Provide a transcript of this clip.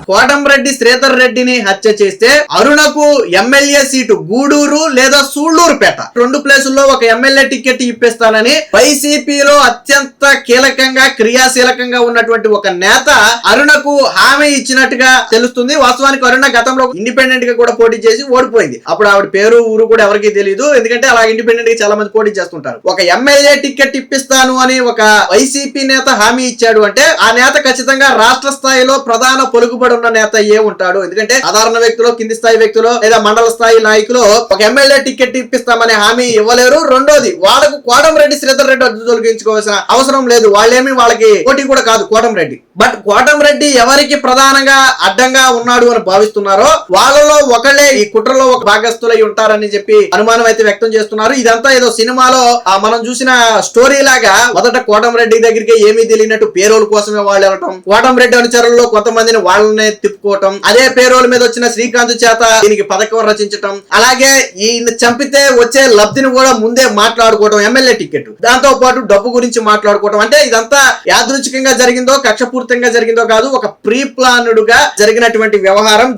కోటంరెడ్డి శ్రీధర్ రెడ్డిని హత్య చేస్తే అరుణకు ఎమ్మెల్యే సీటు గూడూరు లేదా సూళ్లూరుపేట 2 ప్లేసుల్లో ఒక ఎమ్మెల్యే టికెట్ ఇప్పిస్తానని వైసీపీలో అత్యంత కీలకంగా క్రియాశీలకంగా ఉన్నటువంటి ఒక నేత అరుణకు హామీ ఇచ్చినట్టుగా తెలుస్తుంది. వాస్తవానికి అరుణ గతంలో ఇండిపెండెంట్ గా కూడా పోటీ చేసి ఓడిపోయింది. అప్పుడు ఆవిడ పేరు ఊరు కూడా ఎవరికి తెలియదు, ఎందుకంటే అలా ఇండిపెండెంట్ గా చాలా మంది పోటీ చేస్తుంటారు. ఒక ఎమ్మెల్యే టికెట్ ఇప్పిస్తాను అని ఒక వైసీపీ నేత హామీ ఇచ్చాడు అంటే ఆ నేత ఖచ్చితంగా రాష్ట్ర స్థాయిలో ప్రధాన పొలుగుబడి ఉన్న నేత ఉంటాడు. ఎందుకంటే సాధారణ వ్యక్తులు, కింది స్థాయి వ్యక్తులు లేదా మండల స్థాయి నాయకులు ఒక ఎమ్మెల్యే టికెట్ ఇప్పిస్తామనే హామీ ఇవ్వలేరు. రెండోది, వాళ్ళకు కోటంరెడ్డి శ్రీధర్ రెడ్డి అడ్డు తొలగించుకోవాల్సిన అవసరం లేదు. వాళ్ళకి పోటీ కూడా కాదు కోటంరెడ్డి. బట్ కోటంరెడ్డి ఎవరికి ప్రధానంగా అడ్డంగా ఉన్నాడు అని భావిస్తున్నారో వాళ్ళలో ఒకళ్ళే ఈ కుట్రలో ఒక భాగస్థులై ఉంటారని చెప్పి అనుమానం అయితే వ్యక్తం చేస్తున్నారు. ఇదంతా ఏదో సినిమాలో మనం చూసిన స్టోరీ లాగా మొదట కోటంరెడ్డి దగ్గరికి ఏమీ తెలియనట్టు పేరోల్ కోసమే వాళ్ళు వెళ్ళటం, కోటంరెడ్డి అనుచరుల్లో కొంతమందిని వాళ్ళనే తిప్పుకోవటం, అదే పేరోల్ మీద వచ్చిన శ్రీకాంత్ చేత దీనికి పథకం రచించటం, అలాగే ఈయన చంపితే వచ్చే లబ్ధిని కూడా ముందే మాట్లాడుకోవటం, ఎమ్మెల్యే టికెట్, దాంతో పాటు డబ్బు గురించి మాట్లాడుకోవటం. అంటే ఇదంతా యాదృచ్ఛికంగా జరిగిందో కక్షపూరితంగా జరిగిందో కాదు, ఒక ప్రీ ప్లాన్డ్ గా జరిగినటువంటి వ్యవహారం.